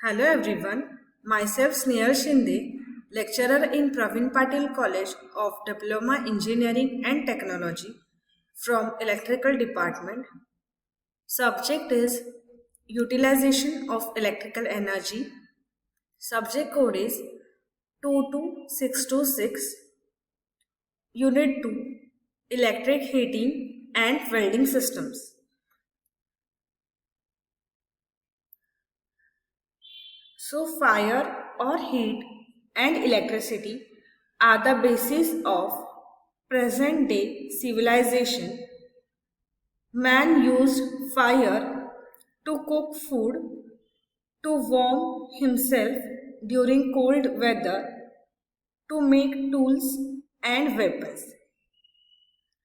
Hello everyone, myself Snehal Shinde, lecturer in Pravin Patil College of Diploma Engineering and Technology from Electrical Department. Subject is Utilization of Electrical Energy. Subject code is 22626. Unit 2, Electric Heating and Welding Systems. So, fire or heat and electricity are the basis of present day civilization. Man used fire to cook food, to warm himself during cold weather, to make tools and weapons.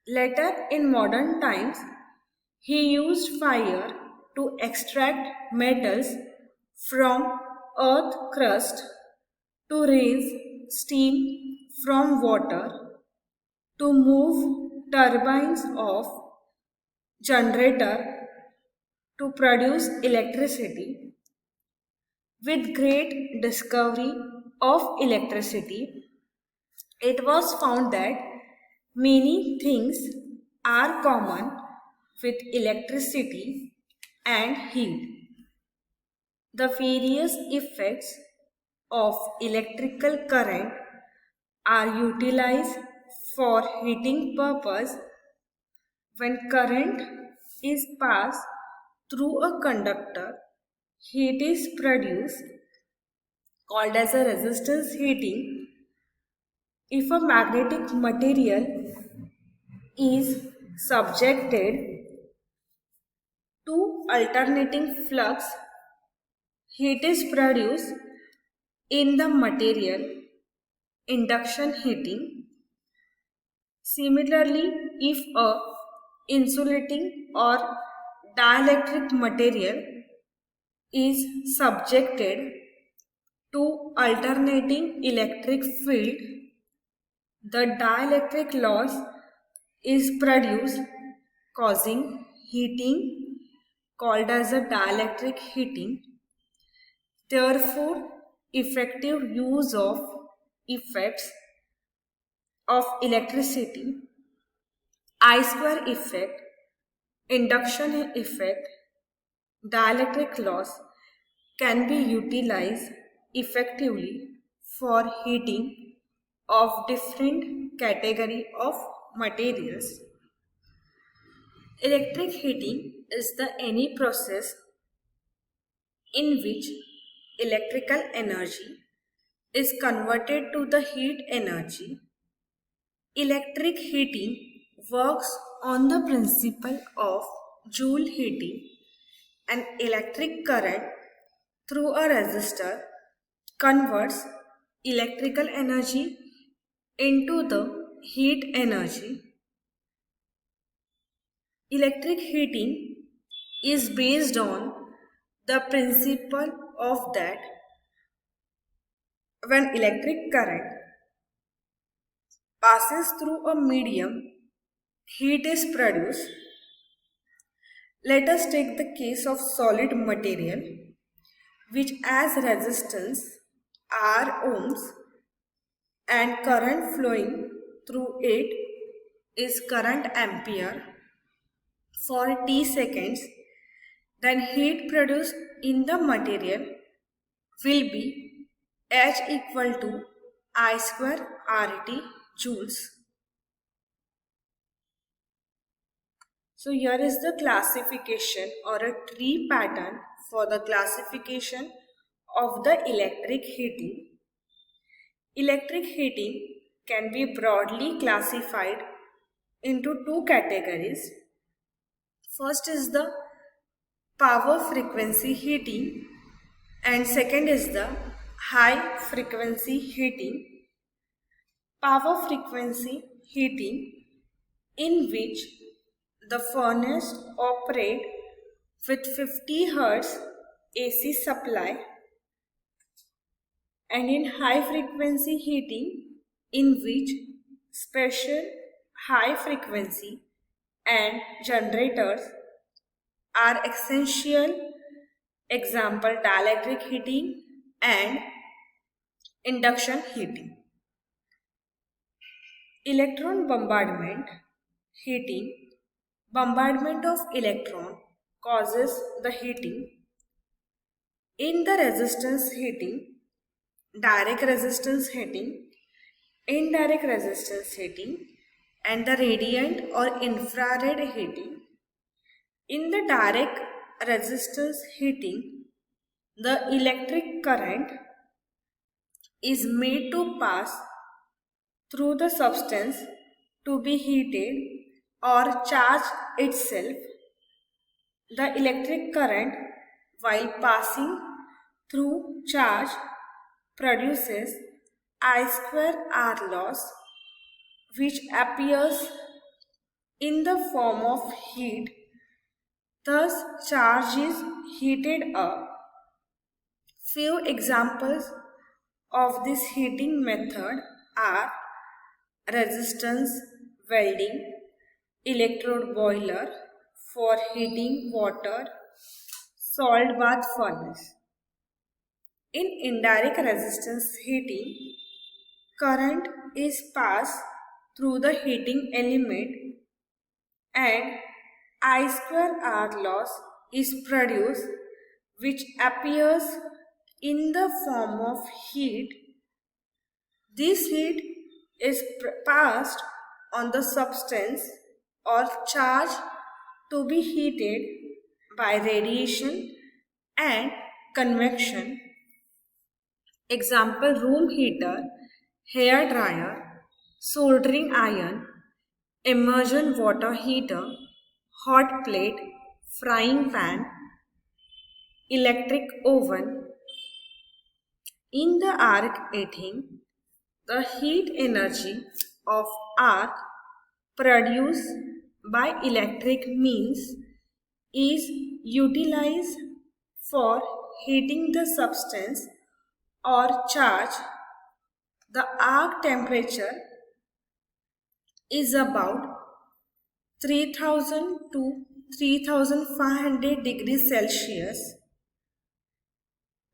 Later, in modern times, he used fire to extract metals from earth crust, to raise steam from water, to move turbines of generator to produce electricity. With great discovery of electricity, it was found that many things are common with electricity and heat. The various effects of electrical current are utilized for heating purpose. When current is passed through a conductor, heat is produced, called as a resistance heating. If a magnetic material is subjected to alternating flux, heat is produced in the material, induction heating. Similarly, if a insulating or dielectric material is subjected to alternating electric field, the dielectric loss is produced, causing heating, called as a dielectric heating. Therefore, effective use of effects of electricity, I-square effect, induction effect, dielectric loss can be utilized effectively for heating of different category of materials. Electric heating is the any process in which electrical energy is converted to the heat energy. Electric heating works on the principle of Joule heating. An electric current through a resistor converts electrical energy into the heat energy. Electric heating is based on the principle of that when electric current passes through a medium, heat is produced. Let us take the case of solid material which has resistance R ohms and current flowing through it is current ampere for T seconds, then heat produced in the material will be H equal to I square RT joules. So here is the classification or a tree pattern for the classification of the electric heating. Electric heating can be broadly classified into two categories. First is the power frequency heating and second is the high frequency heating. Power frequency heating, in which the furnace operates with 50 Hz AC supply, and in high frequency heating, in which special high frequency and generators are essential Example, dielectric heating and induction heating. Electron bombardment heating. Bombardment of electron causes the heating. In the resistance heating, direct resistance heating, indirect resistance heating, and the radiant or infrared heating. In the direct resistance heating, the electric current is made to pass through the substance to be heated or charge itself. The electric current, while passing through charge, produces I square R loss, which appears in the form of heat. Thus, charge is heated up. Few examples of this heating method are resistance welding, electrode boiler for heating water, salt bath furnace. In indirect resistance heating, current is passed through the heating element and I square R loss is produced, which appears in the form of heat. This heat is passed on the substance or charge to be heated by radiation and convection. Example, room heater, hair dryer, soldering iron, immersion water heater, hot plate, frying pan, electric oven. In the arc heating, the heat energy of arc produced by electric means is utilized for heating the substance or charge. The arc temperature is about 3000 to 3500 degrees Celsius.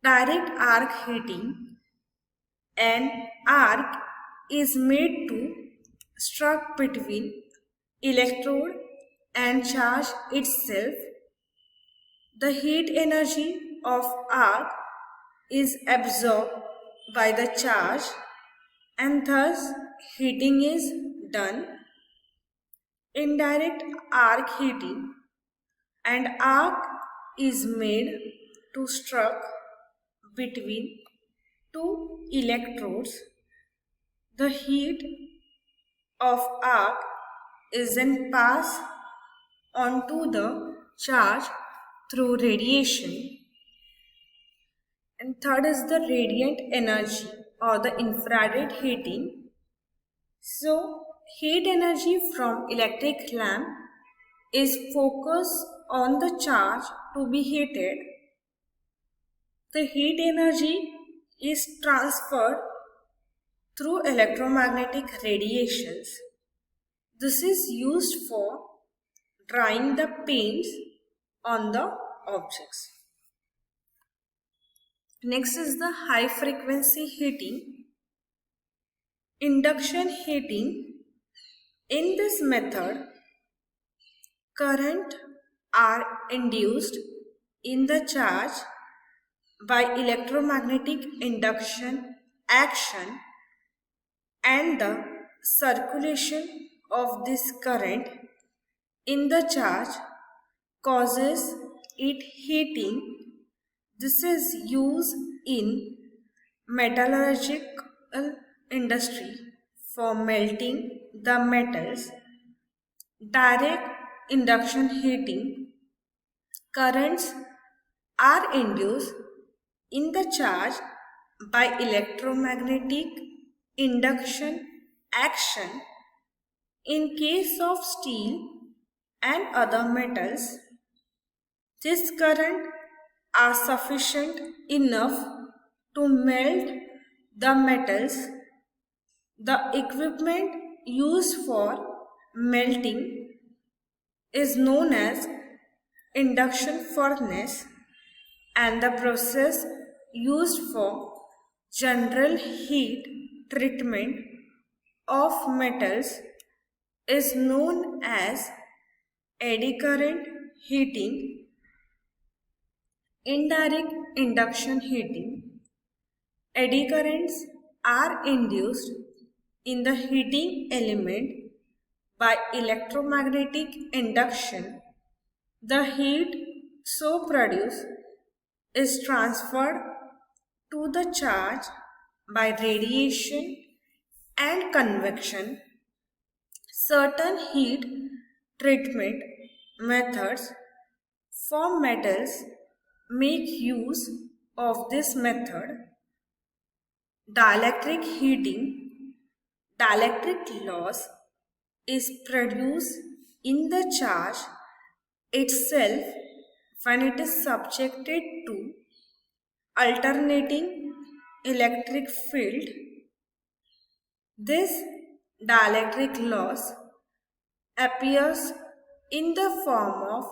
Direct arc heating, an arc is made to struck between electrode and charge itself. The heat energy of arc is absorbed by the charge and thus heating is done. Indirect arc heating, and arc is made to struck between two electrodes. The heat of arc is then passed onto the charge through radiation. And third is the radiant energy or the infrared heating. So, heat energy from electric lamp is focused on the charge to be heated. The heat energy is transferred through electromagnetic radiations. This is used for drying the paints on the objects. Next is the high frequency heating. Induction heating. In this method, current are induced in the charge by electromagnetic induction action, and the circulation of this current in the charge causes it heating. This is used in metallurgical industry for melting the metals. Direct induction heating, currents are induced in the charge by electromagnetic induction action. In case of steel and other metals, this current are sufficient enough to melt the metals. The equipment used for melting is known as induction furnace, and the process used for general heat treatment of metals is known as eddy current heating, indirect induction heating. Eddy currents are induced in the heating element by electromagnetic induction. The heat so produced is transferred to the charge by radiation and convection. Certain heat treatment methods for metals make use of this method. Dielectric heating, dielectric loss is produced in the charge itself when it is subjected to alternating electric field. This dielectric loss appears in the form of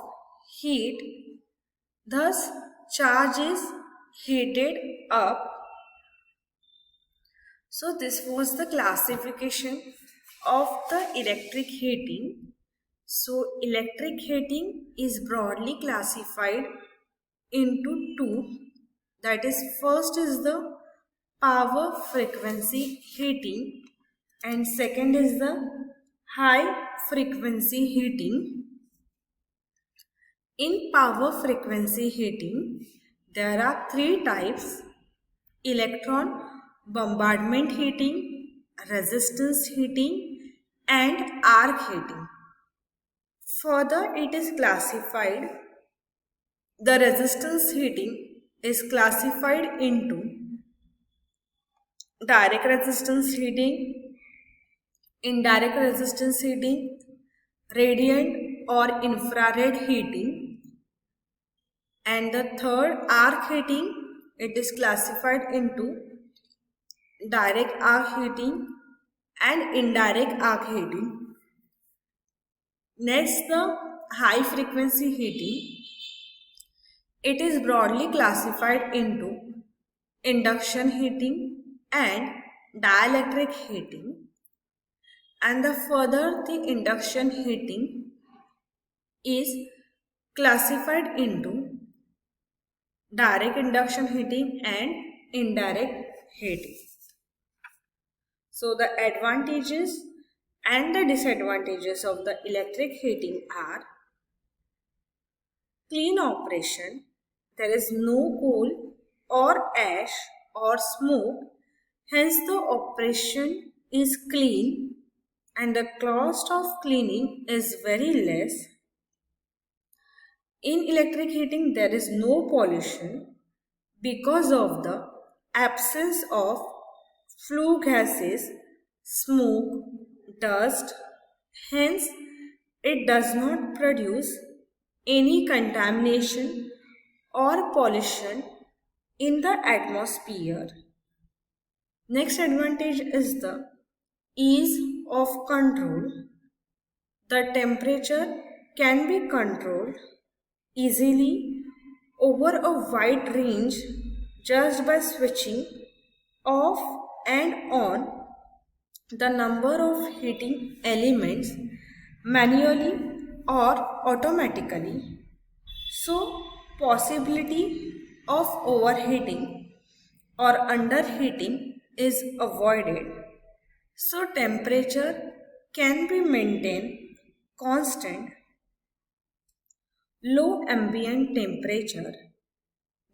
heat, thus charge is heated up. So this was the classification of the electric heating. So electric heating is broadly classified into two. That is, first is the power frequency heating and second is the high frequency heating. In power frequency heating, there are three types: electron bombardment heating, resistance heating, and arc heating. Further, it is classified, the resistance heating is classified into direct resistance heating, indirect resistance heating, radiant or infrared heating, and the third arc heating, it is classified into direct arc heating and indirect arc heating. Next, the high frequency heating. It is broadly classified into induction heating and dielectric heating. And the further the induction heating is classified into direct induction heating and indirect heating. So the advantages and the disadvantages of the electric heating are: clean operation. There is no coal or ash or smoke, hence the operation is clean and the cost of cleaning is very less. In electric heating, there is no pollution because of the absence of flue gases, smoke, dust. Hence, it does not produce any contamination or pollution in the atmosphere. Next advantage is the ease of control. The temperature can be controlled easily over a wide range just by switching off and on the number of heating elements manually or automatically. So, possibility of overheating or underheating is avoided. So, temperature can be maintained constant. Low ambient temperature.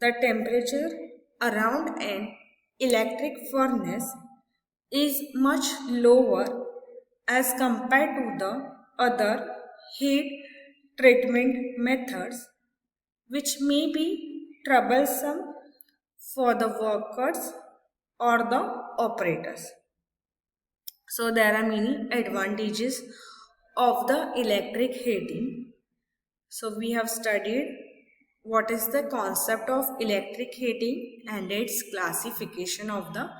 The temperature around an electric furnace is much lower as compared to the other heat treatment methods, which may be troublesome for the workers or the operators. So there are many advantages of the electric heating. So we have studied what is the concept of electric heating and its classification of the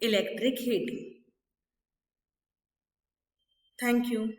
electric heating. Thank you.